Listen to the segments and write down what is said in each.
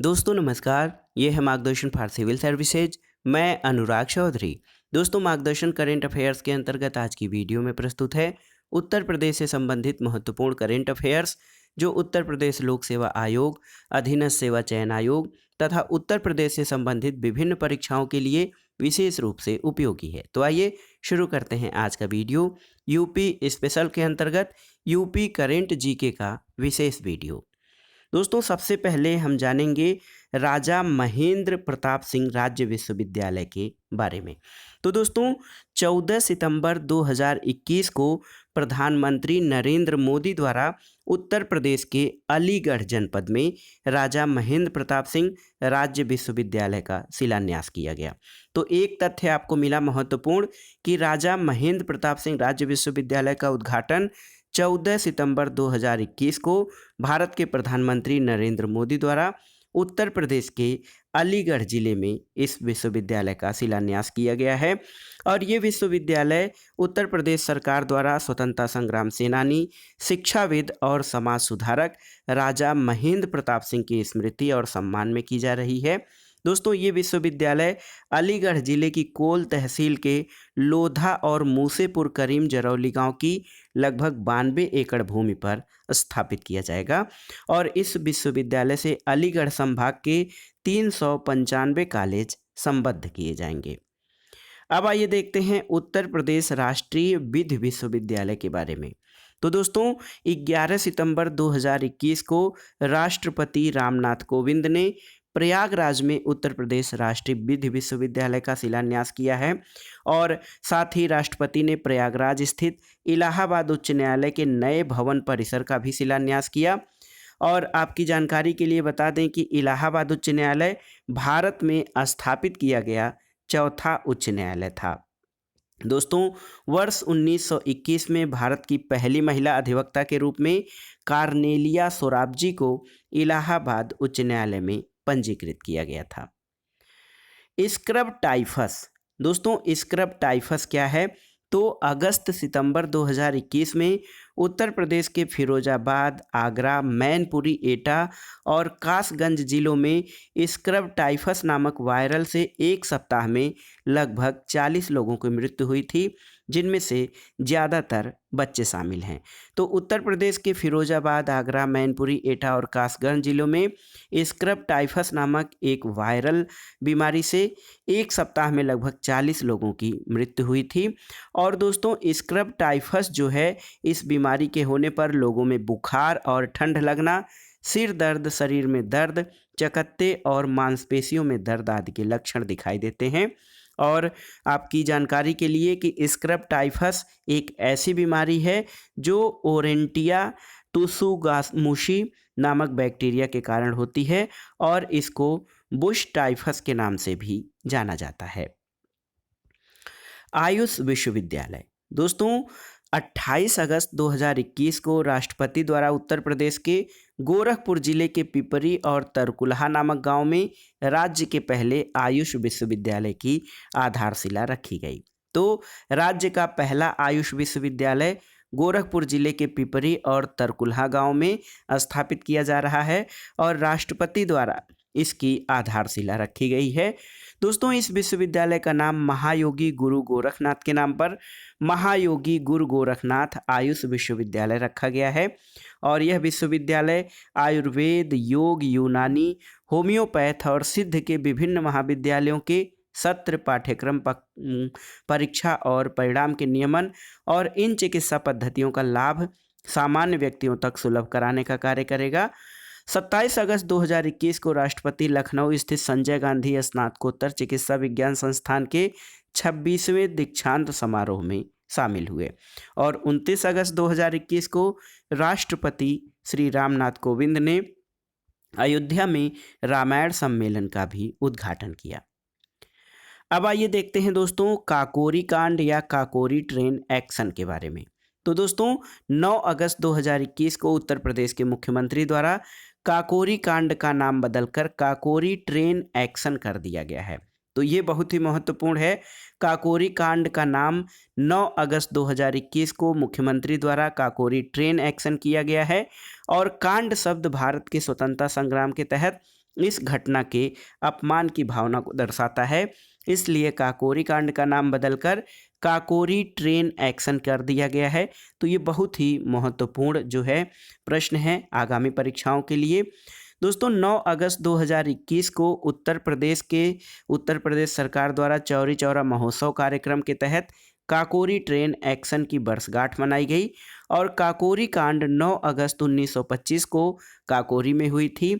दोस्तों नमस्कार, ये है मार्गदर्शन फॉर सिविल सर्विसेज। मैं अनुराग चौधरी। दोस्तों मार्गदर्शन करेंट अफेयर्स के अंतर्गत आज की वीडियो में प्रस्तुत है उत्तर प्रदेश से संबंधित महत्वपूर्ण करेंट अफेयर्स जो उत्तर प्रदेश लोक सेवा आयोग, अधीनस्थ सेवा चयन आयोग तथा उत्तर प्रदेश से संबंधित विभिन्न परीक्षाओं के लिए विशेष रूप से उपयोगी है। तो आइए शुरू करते हैं आज का वीडियो। यूपी स्पेशल के अंतर्गत यूपी करेंट जीके का विशेष वीडियो। दोस्तों सबसे पहले हम जानेंगे राजा महेंद्र प्रताप सिंह राज्य विश्वविद्यालय के बारे में। तो दोस्तों 14 सितंबर 2021 को प्रधानमंत्री नरेंद्र मोदी द्वारा उत्तर प्रदेश के अलीगढ़ जनपद में राजा महेंद्र प्रताप सिंह राज्य विश्वविद्यालय का शिलान्यास किया गया। तो एक तथ्य आपको मिला महत्वपूर्ण कि राजा महेंद्र प्रताप सिंह राज्य विश्वविद्यालय का उद्घाटन 14 सितंबर 2021 को भारत के प्रधानमंत्री नरेंद्र मोदी द्वारा उत्तर प्रदेश के अलीगढ़ जिले में इस विश्वविद्यालय का शिलान्यास किया गया है। और ये विश्वविद्यालय उत्तर प्रदेश सरकार द्वारा स्वतंत्रता संग्राम सेनानी, शिक्षाविद और समाज सुधारक राजा महेंद्र प्रताप सिंह की स्मृति और सम्मान में की जा रही है। दोस्तों ये विश्वविद्यालय अलीगढ़ जिले की कोल तहसील के लोधा और मूसेपुर करीम जरौली गांव की लगभग 92 एकड़ भूमि पर स्थापित किया जाएगा। और इस विश्वविद्यालय से अलीगढ़ संभाग के 395 कॉलेज संबद्ध किए जाएंगे। अब आइए देखते हैं उत्तर प्रदेश राष्ट्रीय विधि विश्वविद्यालय के बारे में। तो दोस्तों 11 सितंबर 2021 को राष्ट्रपति रामनाथ कोविंद ने प्रयागराज में उत्तर प्रदेश राष्ट्रीय विधि विश्वविद्यालय का शिलान्यास किया है। और साथ ही राष्ट्रपति ने प्रयागराज स्थित इलाहाबाद उच्च न्यायालय के नए भवन परिसर का भी शिलान्यास किया। और आपकी जानकारी के लिए बता दें कि इलाहाबाद उच्च न्यायालय भारत में स्थापित किया गया चौथा उच्च न्यायालय था। दोस्तों वर्ष 1921 में भारत की पहली महिला अधिवक्ता के रूप में कार्नेलिया सोराबजी को इलाहाबाद उच्च न्यायालय में पंजीकृत किया गया था। Scrub typhus. दोस्तों स्क्रब टाइफस क्या है? तो अगस्त सितंबर 2021 में उत्तर प्रदेश के फिरोजाबाद, आगरा, मैनपुरी, एटा और कासगंज जिलों में स्क्रब टाइफस नामक वायरल से एक सप्ताह में लगभग 40 लोगों की मृत्यु हुई थी, जिनमें से ज़्यादातर बच्चे शामिल हैं। तो उत्तर प्रदेश के फिरोजाबाद, आगरा, मैनपुरी, एटा और कासगंज जिलों में स्क्रब टाइफस नामक एक वायरल बीमारी से एक सप्ताह में लगभग 40 लोगों की मृत्यु हुई थी। और दोस्तों स्क्रब टाइफस जो है, इस बीमारी के होने पर लोगों में बुखार और ठंड लगना, सिर दर्द, शरीर में दर्द, चकत्ते और मांसपेशियों में दर्द आदि के लक्षण दिखाई देते हैं। और आपकी जानकारी के लिए कि स्क्रब टाइफस एक ऐसी बीमारी है जो ओरेंटिया टुसुगामुशी नामक बैक्टीरिया के कारण होती है और इसको बुश टाइफस के नाम से भी जाना जाता है। आयुष विश्वविद्यालय। दोस्तों 28 अगस्त 2021 को राष्ट्रपति द्वारा उत्तर प्रदेश के गोरखपुर जिले के पिपरी और तरकुलहा नामक गांव में राज्य के पहले आयुष विश्वविद्यालय की आधारशिला रखी गई। तो राज्य का पहला आयुष विश्वविद्यालय गोरखपुर जिले के पिपरी और तरकुलहा गांव में स्थापित किया जा रहा है और राष्ट्रपति द्वारा इसकी आधारशिला रखी गई है। दोस्तों इस विश्वविद्यालय का नाम महायोगी गुरु गोरखनाथ के नाम पर महायोगी गुरु गोरखनाथ आयुष विश्वविद्यालय रखा गया है। और यह विश्वविद्यालय आयुर्वेद, योग, यूनानी, होम्योपैथ और सिद्ध के विभिन्न महाविद्यालयों के सत्र, पाठ्यक्रम, परीक्षा और परिणाम के नियमन और इन चिकित्सा पद्धतियों का लाभ सामान्य व्यक्तियों तक सुलभ कराने का कार्य करेगा। 27 अगस्त 2021 को राष्ट्रपति लखनऊ स्थित संजय गांधी स्नातकोत्तर चिकित्सा विज्ञान संस्थान के 26वें दीक्षांत समारोह में शामिल हुए। और 29 अगस्त 2021 को राष्ट्रपति श्री रामनाथ कोविंद ने अयोध्या में रामायण सम्मेलन का भी उद्घाटन किया। अब आइए देखते हैं दोस्तों काकोरी कांड या काकोरी ट्रेन एक्शन के बारे में। तो दोस्तों 9 अगस्त 2021 को उत्तर प्रदेश के मुख्यमंत्री द्वारा काकोरी कांड का नाम बदलकर काकोरी ट्रेन एक्शन कर दिया गया है। तो ये बहुत ही महत्वपूर्ण है। काकोरी कांड का नाम 9 अगस्त 2021 को मुख्यमंत्री द्वारा काकोरी ट्रेन एक्शन किया गया है। और कांड शब्द भारत के स्वतंत्रता संग्राम के तहत इस घटना के अपमान की भावना को दर्शाता है, इसलिए काकोरी कांड का नाम बदलकर काकोरी ट्रेन एक्शन कर दिया गया है। तो ये बहुत ही महत्वपूर्ण जो है प्रश्न है आगामी परीक्षाओं के लिए। दोस्तों 9 अगस्त 2021 को उत्तर प्रदेश सरकार द्वारा चौरी चौरा महोत्सव कार्यक्रम के तहत काकोरी ट्रेन एक्शन की वर्षगांठ मनाई गई और काकोरी कांड 9 अगस्त 1925 को काकोरी में हुई थी।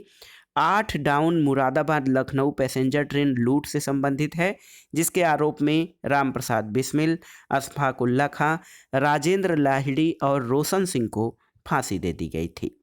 8 down Moradabad Lucknow passenger train लूट से संबंधित है, जिसके आरोप में राम प्रसाद बिस्मिल, अशफाक उल्ला खां, राजेंद्र लाहिड़ी और रोशन सिंह को फांसी दे दी गई थी।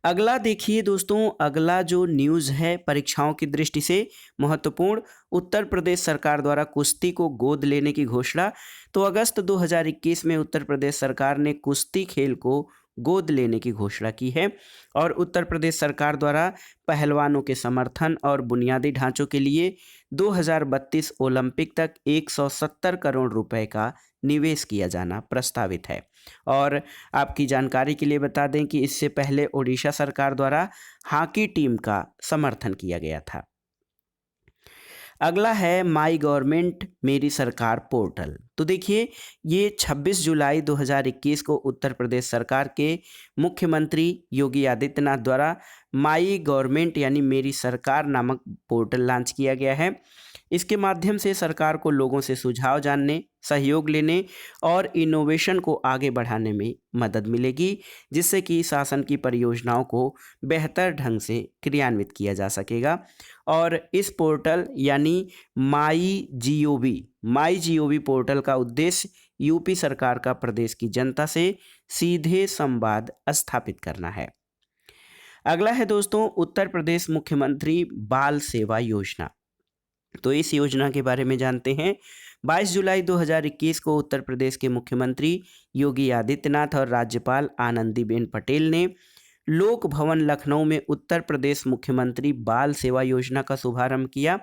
अगला देखिए दोस्तों, अगला जो न्यूज़ है परीक्षाओं की दृष्टि से महत्वपूर्ण, उत्तर प्रदेश सरकार द्वारा कुश्ती को गोद लेने की घोषणा। तो अगस्त 2021 में उत्तर प्रदेश सरकार ने कुश्ती खेल को गोद लेने की घोषणा की है और उत्तर प्रदेश सरकार द्वारा पहलवानों के समर्थन और बुनियादी ढांचों के लिए 2032 ओलंपिक तक 170 करोड़ रुपए का निवेश किया जाना प्रस्तावित है। और आपकी जानकारी के लिए बता दें कि इससे पहले ओडिशा सरकार द्वारा हॉकी टीम का समर्थन किया गया था। अगला है माई गवर्नमेंट मेरी सरकार पोर्टल। तो देखिए ये 26 जुलाई 2021 को उत्तर प्रदेश सरकार के मुख्यमंत्री योगी आदित्यनाथ द्वारा माई गवर्नमेंट यानी मेरी सरकार नामक पोर्टल लॉन्च किया गया है। इसके माध्यम से सरकार को लोगों से सुझाव जानने, सहयोग लेने और इनोवेशन को आगे बढ़ाने में मदद मिलेगी, जिससे कि शासन की परियोजनाओं को बेहतर ढंग से क्रियान्वित किया जा सकेगा। और इस पोर्टल यानी माई जीओवी पोर्टल का उद्देश्य यूपी सरकार का प्रदेश की जनता से सीधे संवाद स्थापित करना है। अगला है दोस्तों उत्तर प्रदेश मुख्यमंत्री बाल सेवा योजना। तो इस योजना के बारे में जानते हैं। 22 जुलाई 2021 को उत्तर प्रदेश के मुख्यमंत्री योगी आदित्यनाथ और राज्यपाल आनंदीबेन पटेल ने लोक भवन लखनऊ में उत्तर प्रदेश मुख्यमंत्री बाल सेवा योजना का शुभारंभ किया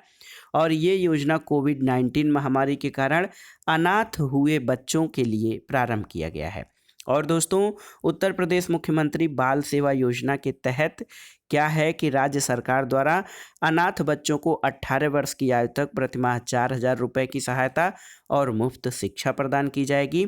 और ये योजना कोविड-19 महामारी के कारण अनाथ हुए बच्चों के लिए प्रारंभ किया गया है। और दोस्तों उत्तर प्रदेश मुख्यमंत्री बाल सेवा योजना के तहत क्या है कि राज्य सरकार द्वारा अनाथ बच्चों को 18 वर्ष की आयु तक प्रतिमाह 4,000 रुपये की सहायता और मुफ्त शिक्षा प्रदान की जाएगी।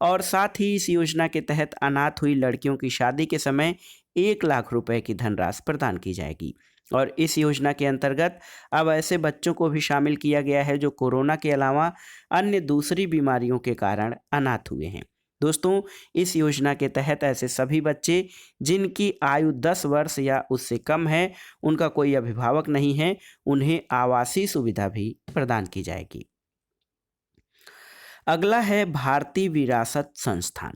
और साथ ही इस योजना के तहत अनाथ हुई लड़कियों की शादी के समय 1 लाख रुपए की धनराशि प्रदान की जाएगी। और इस योजना के अंतर्गत अब ऐसे बच्चों को भी शामिल किया गया है जो कोरोना के अलावा अन्य दूसरी बीमारियों के कारण अनाथ हुए हैं। दोस्तों इस योजना के तहत ऐसे सभी बच्चे जिनकी आयु 10 वर्ष या उससे कम है, उनका कोई अभिभावक नहीं है, उन्हें आवासीय सुविधा भी प्रदान की जाएगी। अगला है भारतीय विरासत संस्थान।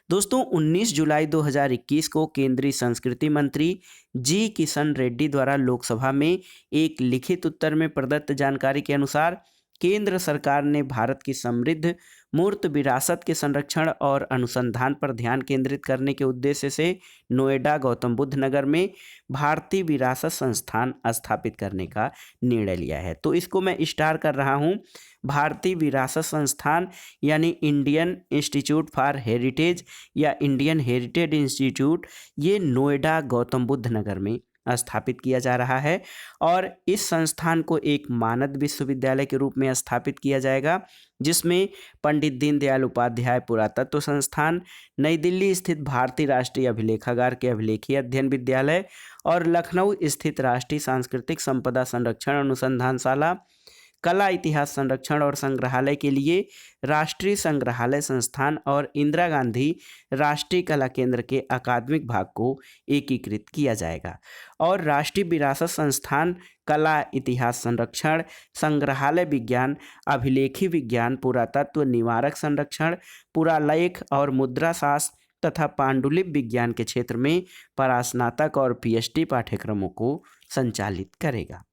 दोस्तों 19 जुलाई 2021 को केंद्रीय संस्कृति मंत्री जी किशन रेड्डी द्वारा लोकसभा में एक लिखित उत्तर में प्रदत्त जानकारी के अनुसार केंद्र सरकार ने भारत की समृद्ध मूर्त विरासत के संरक्षण और अनुसंधान पर ध्यान केंद्रित करने के उद्देश्य से नोएडा गौतम बुद्ध नगर में भारतीय विरासत संस्थान स्थापित करने का निर्णय लिया है। तो इसको मैं स्टार कर रहा हूँ, भारतीय विरासत संस्थान यानी इंडियन इंस्टीट्यूट फॉर हेरिटेज या इंडियन हेरिटेज इंस्टीट्यूट, ये नोएडा गौतम बुद्ध नगर में स्थापित किया जा रहा है। और इस संस्थान को एक मानद विश्वविद्यालय के रूप में स्थापित किया जाएगा, जिसमें पंडित दीनदयाल उपाध्याय पुरातत्व संस्थान, नई दिल्ली स्थित भारतीय राष्ट्रीय अभिलेखागार के अभिलेखीय अध्ययन विद्यालय और लखनऊ स्थित राष्ट्रीय सांस्कृतिक संपदा संरक्षण अनुसंधानशाला, कला इतिहास संरक्षण और संग्रहालय के लिए राष्ट्रीय संग्रहालय संस्थान और इंदिरा गांधी राष्ट्रीय कला केंद्र के अकादमिक भाग को एकीकृत किया जाएगा। और राष्ट्रीय विरासत संस्थान कला इतिहास संरक्षण, संग्रहालय विज्ञान, अभिलेखी विज्ञान, पुरातत्व, निवारक संरक्षण, पुरालेख और मुद्रा शास्त्र तथा पांडुलिपि विज्ञान के क्षेत्र में परास्नातक और पीएचडी पाठ्यक्रमों को संचालित करेगा।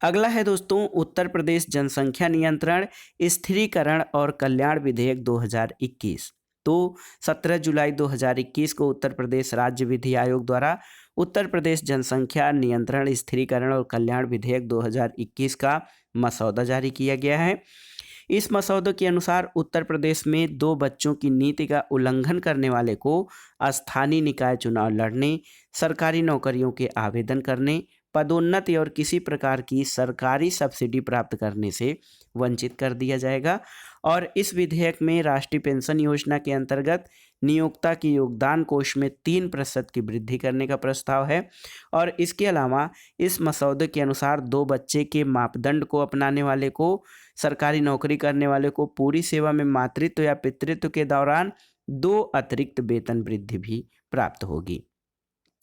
अगला है दोस्तों उत्तर प्रदेश जनसंख्या नियंत्रण, स्थिरीकरण और कल्याण विधेयक 2021। तो 17 जुलाई 2021 को उत्तर प्रदेश राज्य विधि आयोग द्वारा उत्तर प्रदेश जनसंख्या नियंत्रण, स्थिरीकरण और कल्याण विधेयक 2021 का मसौदा जारी किया गया है। इस मसौदे के अनुसार उत्तर प्रदेश में 2 बच्चों की नीति का उल्लंघन करने वाले को स्थानीय निकाय चुनाव लड़ने, सरकारी नौकरियों के आवेदन करने, पदोन्नति और किसी प्रकार की सरकारी सब्सिडी प्राप्त करने से वंचित कर दिया जाएगा। और इस विधेयक में राष्ट्रीय पेंशन योजना के अंतर्गत नियोक्ता की योगदान कोष में 3% की वृद्धि करने का प्रस्ताव है। और इसके अलावा इस मसौदे के अनुसार 2 बच्चे के मापदंड को अपनाने वाले को, सरकारी नौकरी करने वाले को पूरी सेवा में मातृत्व या पितृत्व के दौरान 2 अतिरिक्त वेतन वृद्धि भी प्राप्त होगी।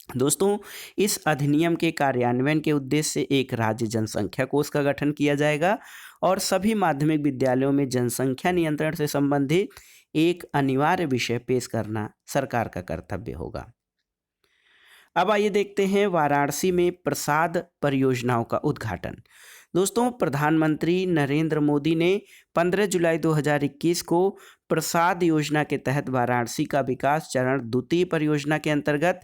दोस्तों, इस अधिनियम के कार्यान्वयन के उद्देश्य से एक राज्य जनसंख्या कोष का गठन किया जाएगा और सभी माध्यमिक विद्यालयों में जनसंख्या नियंत्रण से संबंधित एक अनिवार्य विषय पेश करना सरकार का कर्तव्य होगा। अब आइए देखते हैं वाराणसी में प्रसाद परियोजनाओं का उद्घाटन। दोस्तों, प्रधानमंत्री नरेंद्र मोदी ने 15 जुलाई 2021 को प्रसाद योजना के तहत वाराणसी का विकास चरण द्वितीय परियोजना के अंतर्गत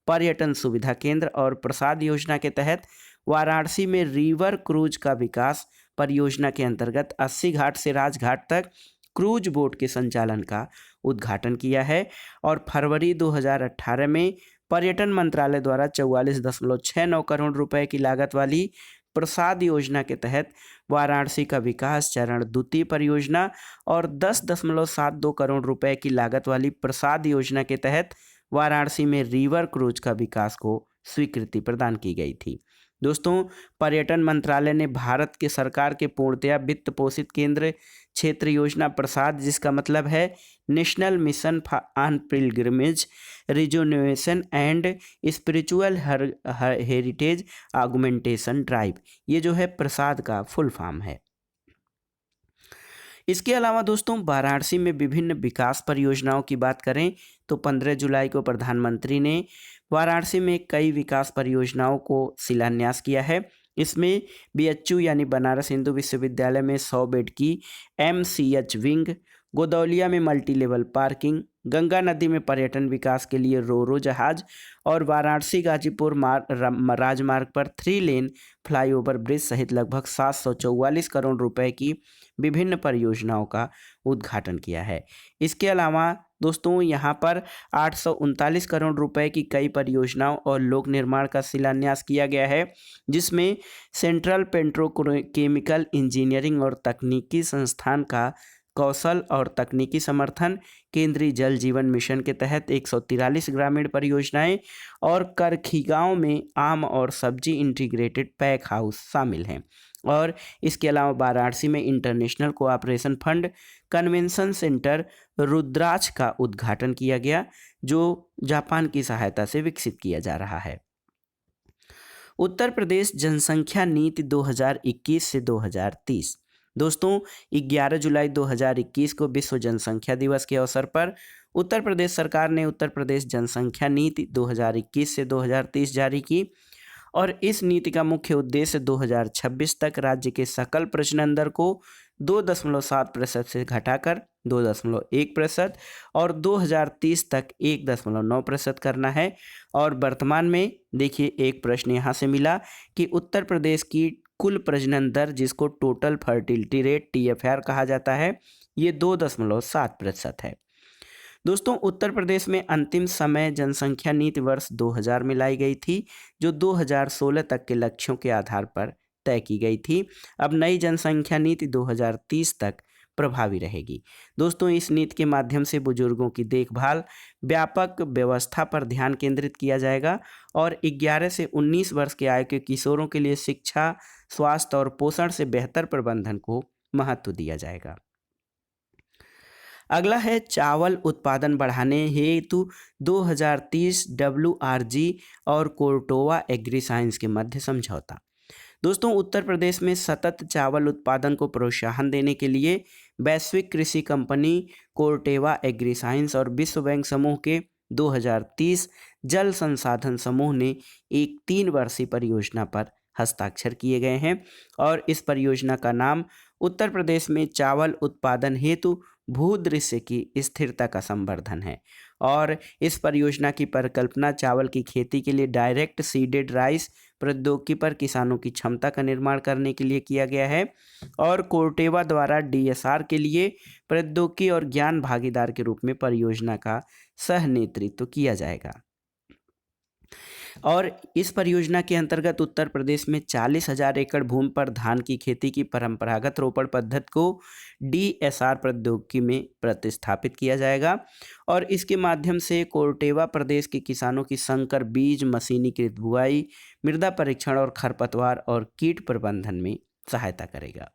पर्यटन सुविधा केंद्र और प्रसाद योजना के तहत वाराणसी में रिवर क्रूज का विकास परियोजना के अंतर्गत 80 घाट से राजघाट तक क्रूज बोट के संचालन का उद्घाटन किया है। और फरवरी 2018 में पर्यटन मंत्रालय द्वारा 44.69 करोड़ रुपए की लागत वाली प्रसाद योजना के तहत वाराणसी का विकास चरण द्वितीय परियोजना और 10.72 करोड़ रुपए की लागत वाली प्रसाद योजना के तहत वाराणसी में रिवर क्रूज का विकास को स्वीकृति प्रदान की गई थी। दोस्तों, पर्यटन मंत्रालय ने भारत के सरकार के पूर्णतया वित्त पोषित केंद्र क्षेत्र योजना प्रसाद, जिसका मतलब है national mission on pilgrimage rejuvenation and spiritual heritage augmentation drive, ये जो है प्रसाद का फुल फॉर्म है। इसके अलावा दोस्तों, वाराणसी में विभिन्न विकास परियोजनाओं की बात करें तो 15 जुलाई को प्रधानमंत्री ने वाराणसी में कई विकास परियोजनाओं को शिलान्यास किया है। इसमें बीएचयू यानी बनारस हिंदू विश्वविद्यालय में 100 बेड की एमसीएच विंग, गोदौलिया में मल्टी लेवल पार्किंग, गंगा नदी में पर्यटन विकास के लिए रो जहाज और वाराणसी गाजीपुर राजमार्ग पर 3 लेन फ्लाईओवर ब्रिज सहित लगभग 744 करोड़ रुपए की विभिन्न परियोजनाओं का उद्घाटन किया है। इसके अलावा दोस्तों, यहाँ पर 839 करोड़ रुपए की कई परियोजनाओं और लोक निर्माण का शिलान्यास किया गया है, जिसमें सेंट्रल पेट्रोकेमिकल इंजीनियरिंग और तकनीकी संस्थान का कौशल और तकनीकी समर्थन, केंद्रीय जल जीवन मिशन के तहत 143 ग्रामीण परियोजनाएं और करखीगांव में आम और सब्जी इंटीग्रेटेड पैक हाउस शामिल हैं। और इसके अलावा वाराणसी में international cooperation fund convention centre Rudraksh का उद्घाटन किया गया, जो जापान की सहायता से विकसित किया जा रहा है। उत्तर प्रदेश जनसंख्या नीति 2021 से 2030। दोस्तों, 11 जुलाई 2021 को विश्व जनसंख्या दिवस के अवसर पर उत्तर प्रदेश सरकार ने उत्तर प्रदेश जनसंख्या नीति 2021 से 2030 जारी की और इस नीति का मुख्य उद्देश्य 2026 तक राज्य के सकल प्रजनन दर को 2.7% से घटाकर 2.1% और 2030 तक 1.9% करना है। और वर्तमान में देखिए, एक प्रश्न यहाँ से मिला कि उत्तर प्रदेश की कुल प्रजनन दर, जिसको टोटल फर्टिलिटी रेट TFR कहा जाता है, ये 2.7% है। दोस्तों, उत्तर प्रदेश में अंतिम समय जनसंख्या नीति वर्ष 2000 में लाई गई थी, जो 2016 तक के लक्ष्यों के आधार पर तय की गई थी। अब नई जनसंख्या नीति 2030 तक प्रभावी रहेगी। दोस्तों, इस नीति के माध्यम से बुजुर्गों की देखभाल, व्यापक व्यवस्था पर ध्यान केंद्रित किया जाएगा और 11 से 19 वर्ष के आयु के किशोरों के लिए शिक्षा, स्वास्थ्य और पोषण से बेहतर प्रबंधन को महत्व दिया जाएगा। अगला है चावल उत्पादन बढ़ाने हेतु 2030 WRG और कोर्टेवा एग्री साइंस के मध्य समझौता। दोस्तों, उत्तर प्रदेश में सतत चावल उत्पादन को प्रोत्साहन देने के लिए वैश्विक कृषि कंपनी कोर्टेवा एग्री साइंस और विश्व बैंक समूह के 2030 जल संसाधन समूह ने एक 3 वर्षीय परियोजना पर हस्ताक्षर किए गए हैं और इस परियोजना का नाम उत्तर प्रदेश में चावल उत्पादन हेतु भूदृश्य की स्थिरता का संवर्धन है। और इस परियोजना की परिकल्पना चावल की खेती के लिए डायरेक्ट सीडेड राइस प्रौद्योगिकी पर किसानों की क्षमता का निर्माण करने के लिए किया गया है और कोर्टेवा द्वारा डीएसआर के लिए प्रौद्योगिकी और ज्ञान भागीदार के रूप में परियोजना का सह नेतृत्व किया जाएगा। और इस परियोजना के अंतर्गत उत्तर प्रदेश में 40,000 एकड़ भूमि पर धान की खेती की परंपरागत रोपण पद्धति को डीएसआर प्रौद्योगिकी में प्रतिस्थापित किया जाएगा और इसके माध्यम से कोर्टेवा प्रदेश के किसानों की संकर बीज, मशीनीकृत बुआई, मृदा परीक्षण और खरपतवार और कीट प्रबंधन में सहायता करेगा।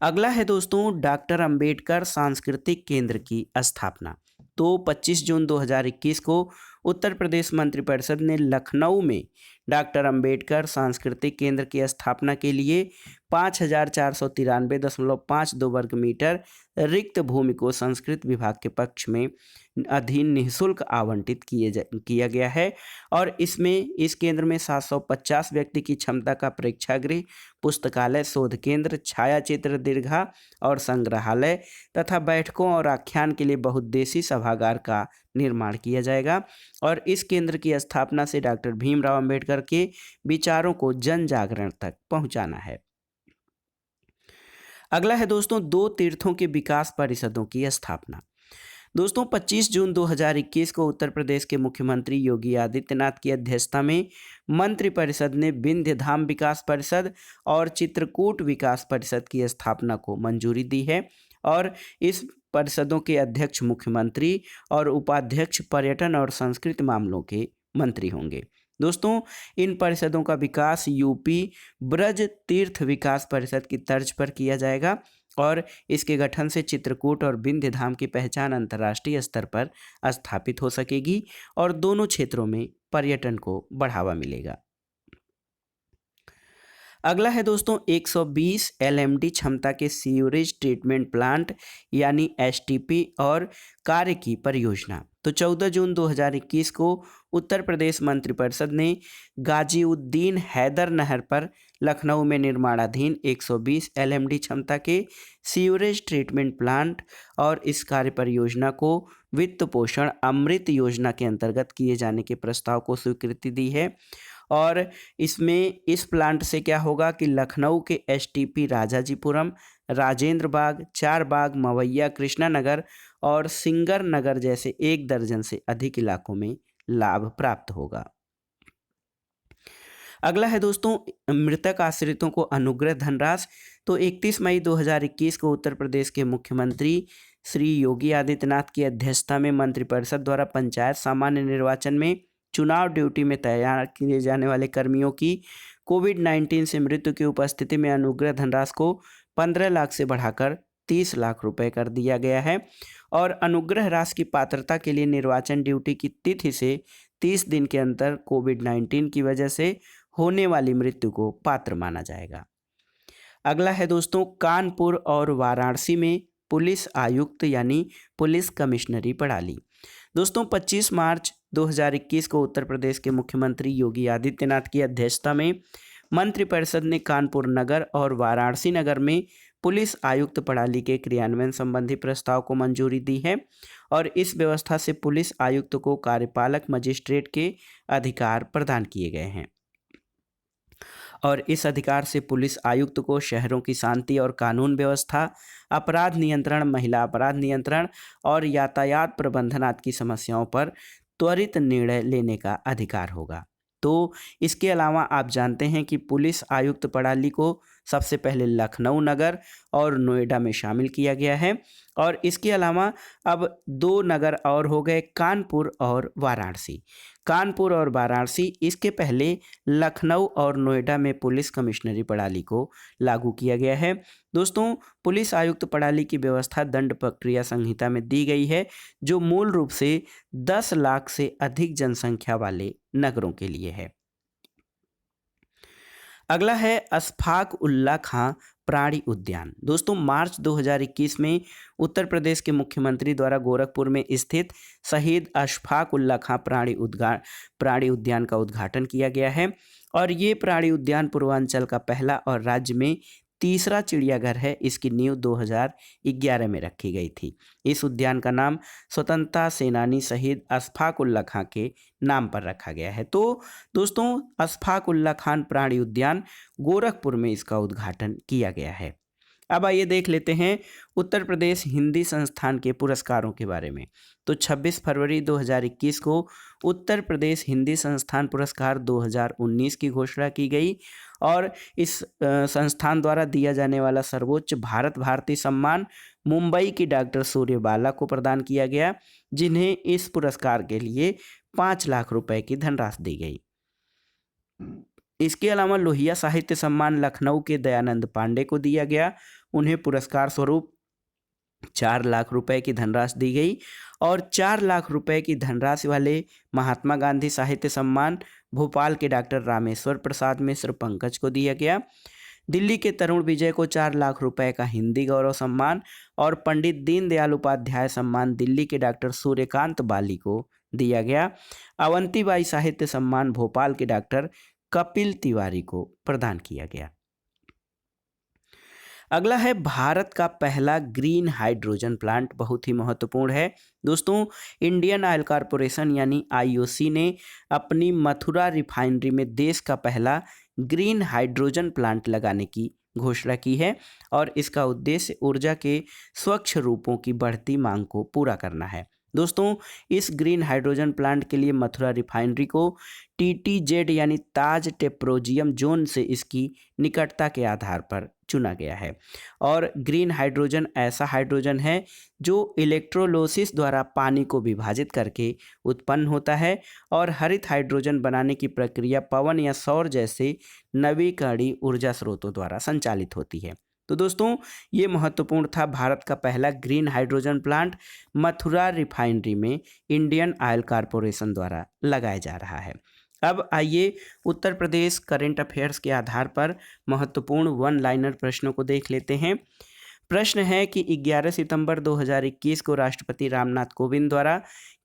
अगला है दोस्तों डॉक्टर अंबेडकर सांस्कृतिक केंद्र की स्थापना। तो 25 जून 2021 को उत्तर प्रदेश मंत्रिपरिषद ने लखनऊ में डॉक्टर अंबेडकर सांस्कृतिक केंद्र की स्थापना के लिए 5,493.52 वर्ग मीटर रिक्त भूमि को संस्कृत विभाग के पक्ष में अधीन निःशुल्क आवंटित किया गया है और इसमें इस केंद्र में 750 व्यक्ति की क्षमता का प्रेक्षागृह, पुस्तकालय, शोध केंद्र, छायाचित्र दीर्घा और संग्रहालय तथा बैठकों और आख्यान के लिए बहुउद्देशीय सभागार का निर्माण किया जाएगा और इस केंद्र की स्थापना से डॉक्टर भीमराव अंबेडकर के विचारों को जन जागरण तक पहुंचाना है। अगला है दोस्तों दो तीर्थों के विकास परिषदों की स्थापना। दोस्तों 25 जून 2021 को उत्तर प्रदेश के मुख्यमंत्री योगी आदित्यनाथ की अध्यक्षता में मंत्रिपरिषद ने विंध्य धाम विकास परिषद और चित्रकूट विकास परिषद की स्थापना को मंजूरी दी है और इस परिषदों के अध्यक्ष मुख्यमंत्री और उपाध्यक्ष पर्यटन और संस्कृति मामलों के मंत्री होंगे। दोस्तों इन परिषदों का विकास यूपी ब्रज तीर्थ विकास परिषद की तर्ज पर किया जाएगा और इसके गठन से चित्रकूट और विंध्य धाम की पहचान अंतर्राष्ट्रीय स्तर पर स्थापित हो सकेगी और दोनों क्षेत्रों में पर्यटन को बढ़ावा मिलेगा। अगला है दोस्तों 120 एलएमडी क्षमता के सीवरेज ट्रीटमेंट प्लांट यानी एसटीपी और कार्य की परियोजना। तो 14 जून 2021 को उत्तर प्रदेश मंत्रिपरिषद ने गाजीउद्दीन हैदर नहर पर लखनऊ में निर्माणाधीन 120 एलएमडी क्षमता के सीवरेज ट्रीटमेंट प्लांट और इस कार्य परियोजना को वित्त पोषण अमृत योजना के अंतर्गत किए जाने के प्रस्ताव को स्वीकृति दी है और इसमें इस प्लांट से क्या होगा कि लखनऊ के एसटीपी राजाजीपुरम, राजेंद्र बाग, चार बाग, मवैया, कृष्णा नगर और सिंगर नगर जैसे 1 दर्जन से अधिक इलाकों में लाभ प्राप्त होगा। अगला है दोस्तों मृतक आश्रितों को अनुग्रह धनराशि। तो 31 मई 2021 को उत्तर प्रदेश के मुख्यमंत्री श्री योगी आदित्यनाथ की अध्यक्षता में मंत्रिपरिषद द्वारा पंचायत सामान्य निर्वाचन में चुनाव ड्यूटी में तैयार किए जाने वाले कर्मियों की कोविड-19 से मृत्यु की उपस्थिति में अनुग्रह धनराशि को 15 लाख से बढ़ाकर 30 लाख रुपए कर दिया गया है और अनुग्रह राशि की पात्रता के लिए निर्वाचन ड्यूटी की तिथि से 30 दिन के अंतर कोविड-19 की वजह से होने वाली मृत्यु को पात्र माना जाएगा। अगला है दोस्तों कानपुर और वाराणसी में पुलिस आयुक्त यानी पुलिस कमिश्नरी प्रणाली। दोस्तों 25 मार्च 2021 को उत्तर प्रदेश के मुख्यमंत्री योगी आदित्यनाथ की अध्यक्षता में मंत्रिपरिषद ने कानपुर नगर और वाराणसी नगर में पुलिस आयुक्त प्रणाली के क्रियान्वयन संबंधी प्रस्ताव को मंजूरी दी है और इस व्यवस्था से पुलिस आयुक्त को कार्यपालक मजिस्ट्रेट के अधिकार प्रदान किए गए हैं और इस अधिकार से पुलिस आयुक्त को शहरों की शांति और कानून व्यवस्था, अपराध नियंत्रण, महिला अपराध नियंत्रण और यातायात प्रबंधन आदि की समस्याओं पर त्वरित निर्णय लेने का अधिकार होगा। तो इसके अलावा आप जानते हैं कि पुलिस आयुक्त प्रणाली को सबसे पहले लखनऊ नगर और नोएडा में शामिल किया गया है और इसके अलावा अब 2 नगर और हो गए कानपुर और वाराणसी। कानपुर और वाराणसी इसके पहले लखनऊ और नोएडा में पुलिस कमिश्नरी प्रणाली को लागू किया गया है। दोस्तों पुलिस आयुक्त प्रणाली की व्यवस्था दंड प्रक्रिया संहिता में दी गई है जो मूल रूप से 10 लाख से अधिक जनसंख्या वाले नगरों के लिए है। अगला है अशफाक उल्ला खां प्राणी उद्यान। दोस्तों मार्च 2021 में उत्तर प्रदेश के मुख्यमंत्री द्वारा गोरखपुर में स्थित शहीद अशफाक उल्ला खां प्राणी उद्यान का उद्घाटन किया गया है और ये प्राणी उद्यान पूर्वांचल का पहला और राज्य में तीसरा चिड़ियाघर है, इसकी नींव 2011 में रखी गई थी। इस उद्यान का नाम स्वतंत्रता सेनानी शहीद अशफाक उल्ला खां के नाम पर रखा गया है। तो दोस्तों, अशफाक उल्ला खान प्राणी उद्यान गोरखपुर में इसका उद्घाटन किया गया है। अब आइए देख लेते हैं उत्तर प्रदेश हिंदी संस्थान के पुरस्कारों के बारे में। तो 26 फरवरी 2021 को उत्तर प्रदेश हिंदी संस्थान पुरस्कार 2019 की घोषणा की गई और इस संस्थान द्वारा दिया जाने वाला सर्वोच्च भारत भारती सम्मान मुंबई की डॉक्टर सूर्यबाला को प्रदान किया गया, जिन्हें इस पुरस्कार के लिए 5 लाख रुपए की धनराशि दी गई। इसके अलावा लोहिया साहित्य सम्मान लखनऊ के दयानंद पांडे को दिया गया, उन्हें पुरस्कार स्वरूप 4 लाख रुपए की धनराशि दी गई और 4 लाख रुपए की धनराशि वाले महात्मा गांधी साहित्य सम्मान भोपाल के डॉक्टर रामेश्वर प्रसाद मिश्र पंकज को दिया गया। दिल्ली के तरुण विजय को 4 लाख रुपए का हिंदी गौरव सम्मान और पंडित दीनदयाल उपाध्याय सम्मान दिल्ली के डॉक्टर सूर्यकांत बाली को दिया गया। अवंतीबाई साहित्य सम्मान भोपाल के डॉक्टर कपिल तिवारी को प्रदान किया गया। अगला है भारत का पहला ग्रीन हाइड्रोजन प्लांट, बहुत ही महत्वपूर्ण है दोस्तों। इंडियन ऑयल कॉरपोरेशन यानी आईओसी ने अपनी मथुरा रिफाइनरी में देश का पहला ग्रीन हाइड्रोजन प्लांट लगाने की घोषणा की है और इसका उद्देश्य ऊर्जा के स्वच्छ रूपों की बढ़ती मांग को पूरा करना है। दोस्तों, इस ग्रीन हाइड्रोजन प्लांट के लिए मथुरा रिफाइनरी को TTZ यानी ताज टेप्रोजियम जोन से इसकी निकटता के आधार पर चुना गया है और ग्रीन हाइड्रोजन ऐसा हाइड्रोजन है जो इलेक्ट्रोलोसिस द्वारा पानी को विभाजित करके उत्पन्न होता है और हरित हाइड्रोजन बनाने की प्रक्रिया पवन या सौर जैसे नवीकरणीय ऊर्जा स्रोतों द्वारा संचालित होती है। तो दोस्तों, ये महत्वपूर्ण था भारत का पहला green hydrogen plant Mathura refinery में इंडियन ऑयल कॉरपोरेशन द्वारा लगाया जा रहा है। अब आइए उत्तर प्रदेश करंट अफेयर्स के आधार पर महत्वपूर्ण वन लाइनर प्रश्नों को देख लेते हैं। प्रश्न है कि 11 सितंबर 2021 को राष्ट्रपति रामनाथ कोविंद द्वारा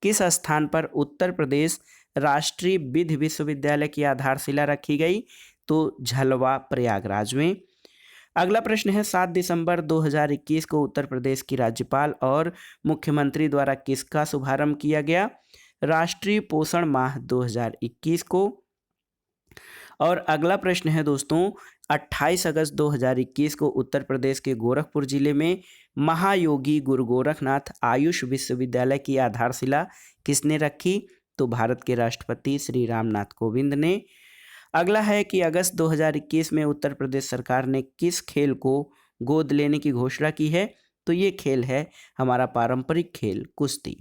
किस स्थान पर उत्तर प्रदेश राष्ट्रीय विधि विश्वविद्यालय की आधारशिला रखी गई? तो झलवा प्रयागराज में। अगला प्रश्न है 7 दिसंबर 2021 को उत्तर प्रदेश की राज्यपाल और मुख्यमंत्री द्वारा किसका शुभारंभ किया गया? राष्ट्रीय पोषण माह 2021 को। और अगला प्रश्न है दोस्तों 28 अगस्त 2021 को उत्तर प्रदेश के गोरखपुर जिले में महायोगी गुरु गोरखनाथ आयुष विश्वविद्यालय की आधारशिला किसने रखी? तो भारत के राष्ट्रपति श्री रामनाथ कोविंद ने। अगला है कि अगस्त 2021 में उत्तर प्रदेश सरकार ने किस खेल को गोद लेने की घोषणा की है? तो ये खेल है हमारा पारंपरिक खेल कुश्ती।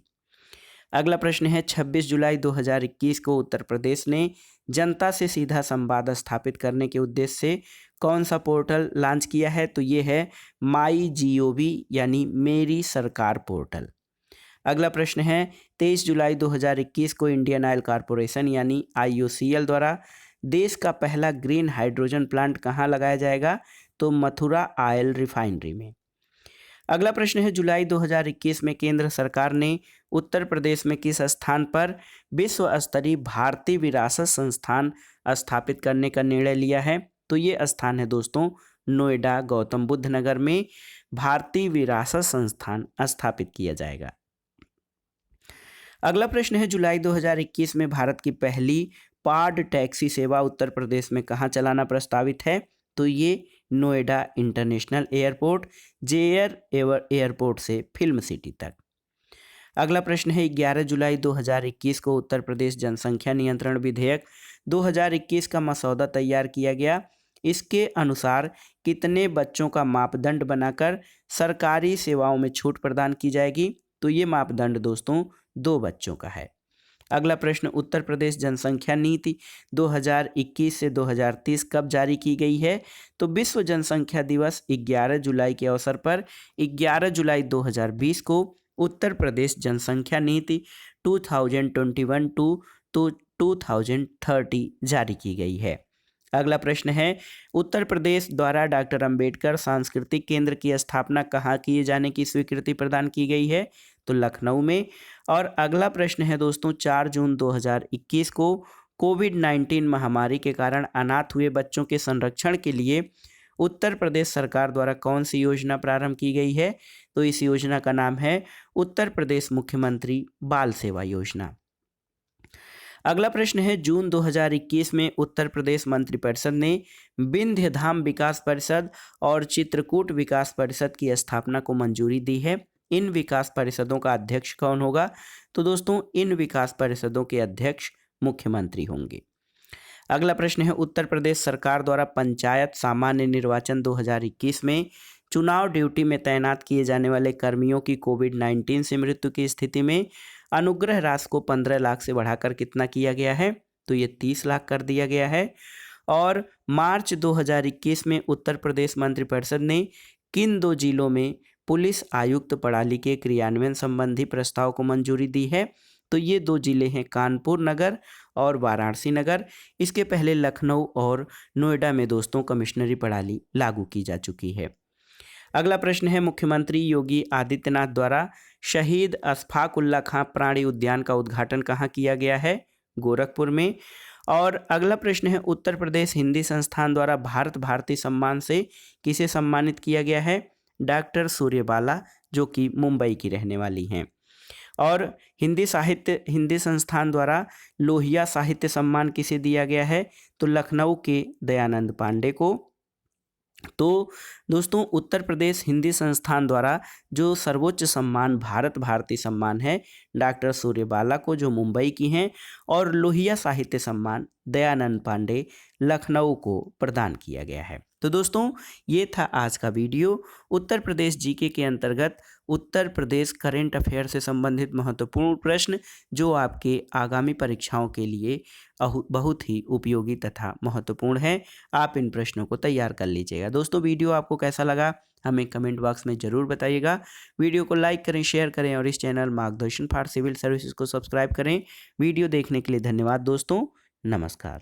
अगला प्रश्न है 26 जुलाई 2021 को उत्तर प्रदेश ने जनता से सीधा संवाद स्थापित करने के उद्देश्य से कौन सा पोर्टल लॉन्च किया है? तो ये है MyGov यानी मेरी सरकार पोर्टल। अगला प्रश्न है 23 जुलाई 2021 को इंडियन ऑयल कॉरपोरेशन यानी IOCL द्वारा देश का पहला ग्रीन हाइड्रोजन प्लांट कहाँ लगाया जाएगा? तो मथुरा ऑयल रिफाइनरी में। अगला प्रश्न है जुलाई 2021 में केंद्र सरकार ने उत्तर प्रदेश में किस स्थान पर विश्व स्तरीय भारतीय विरासत संस्थान स्थापित करने का निर्णय लिया है? तो ये स्थान है दोस्तों नोएडा गौतम बुद्ध नगर में भारतीय विरासत संस्थान स्थापित किया जाएगा। अगला प्रश्न है जुलाई 2021 में भारत की पहली पाड टैक्सी सेवा उत्तर प्रदेश में कहाँ चलाना प्रस्तावित है? तो ये Noida international airport jeer airport से फिल्म सिटी तक। अगला प्रश्न है 11 जुलाई 2021 को उत्तर प्रदेश जनसंख्या नियंत्रण विधेयक 2021 का मसौदा तैयार किया गया। इसके अनुसार कितने बच्चों का मापदंड बनाकर सरकारी सेवाओं में छूट प्रदान की जाएगी? तो ये मापदंड दोस्तों 2 बच्चों का है। अगला प्रश्न उत्तर प्रदेश जनसंख्या नीति 2021 से 2030 कब जारी की गई है? तो विश्व जनसंख्या दिवस 11 जुलाई के अवसर पर 11 जुलाई 2020 को उत्तर प्रदेश जनसंख्या नीति 2021 टू 2030 जारी की गई है। अगला प्रश्न है उत्तर प्रदेश द्वारा डॉक्टर अंबेडकर सांस्कृतिक केंद्र की स्थापना कहाँ किए जाने की स्वीकृति प्रदान की गई है? तो लखनऊ में। और अगला प्रश्न है दोस्तों 4 जून 2021 को कोविड-19 महामारी के कारण अनाथ हुए बच्चों के संरक्षण के लिए उत्तर प्रदेश सरकार द्वारा कौन सी योजना प्रारंभ की गई है? तो इस योजना का नाम है उत्तर प्रदेश मुख्यमंत्री बाल सेवा योजना। अगला प्रश्न है, जून 2021 में उत्तर प्रदेश मंत्रिपरिषद ने विंध्य धाम विकास परिषद और चित्रकूट विकास परिषद की स्थापना को मंजूरी दी है। इन विकास परिषदों का अध्यक्ष कौन होगा? तो दोस्तों इन विकास परिषदों के अध्यक्ष मुख्यमंत्री होंगे। अगला प्रश्न है, उत्तर प्रदेश सरकार द्वारा पंचायत सामान्य निर्वाचन 2021 में चुनाव ड्यूटी में तैनात किए जाने वाले कर्मियों की कोविड-19 से मृत्यु की स्थिति में अनुग्रह राशि को 15 लाख से बढ़ाकर कितना किया गया है? तो ये 30 लाख कर दिया गया है। और मार्च 2021 में उत्तर प्रदेश मंत्रिपरिषद ने किन 2 जिलों में पुलिस आयुक्त प्रणाली के क्रियान्वयन संबंधी प्रस्ताव को मंजूरी दी है? तो ये 2 जिले हैं कानपुर नगर और वाराणसी नगर। इसके पहले लखनऊ और नोएडा में दोस्तों कमिश्नरी प्रणाली लागू की जा चुकी है। अगला प्रश्न है, मुख्यमंत्री योगी आदित्यनाथ द्वारा शहीद अशफाक उल्ला खां प्राणी उद्यान का उद्घाटन कहाँ किया गया है? गोरखपुर में। और अगला प्रश्न है, उत्तर प्रदेश हिंदी संस्थान द्वारा भारत भारती सम्मान से किसे सम्मानित किया गया है? डॉक्टर सूर्यबाला, जो कि मुंबई की रहने वाली हैं। और हिंदी संस्थान द्वारा लोहिया साहित्य सम्मान किसे दिया गया है? तो लखनऊ के दयानंद पांडे को। तो दोस्तों उत्तर प्रदेश हिंदी संस्थान द्वारा जो सर्वोच्च सम्मान भारत भारती सम्मान है डॉक्टर सूर्यबाला को, जो मुंबई की हैं, और लोहिया साहित्य सम्मान दयानंद पांडे लखनऊ को प्रदान किया गया है। तो दोस्तों ये था आज का वीडियो। उत्तर प्रदेश जीके के अंतर्गत उत्तर प्रदेश करेंट अफेयर से संबंधित महत्वपूर्ण प्रश्न जो आपके आगामी परीक्षाओं के लिए बहुत ही उपयोगी तथा महत्वपूर्ण है। आप इन प्रश्नों को तैयार कर लीजिएगा। दोस्तों वीडियो आपको कैसा लगा हमें कमेंट बॉक्स में ज़रूर बताइएगा। वीडियो को लाइक करें, शेयर करें और इस चैनल मार्गदर्शन फॉर सिविल सर्विसेज को सब्सक्राइब करें। वीडियो देखने के लिए धन्यवाद दोस्तों। नमस्कार।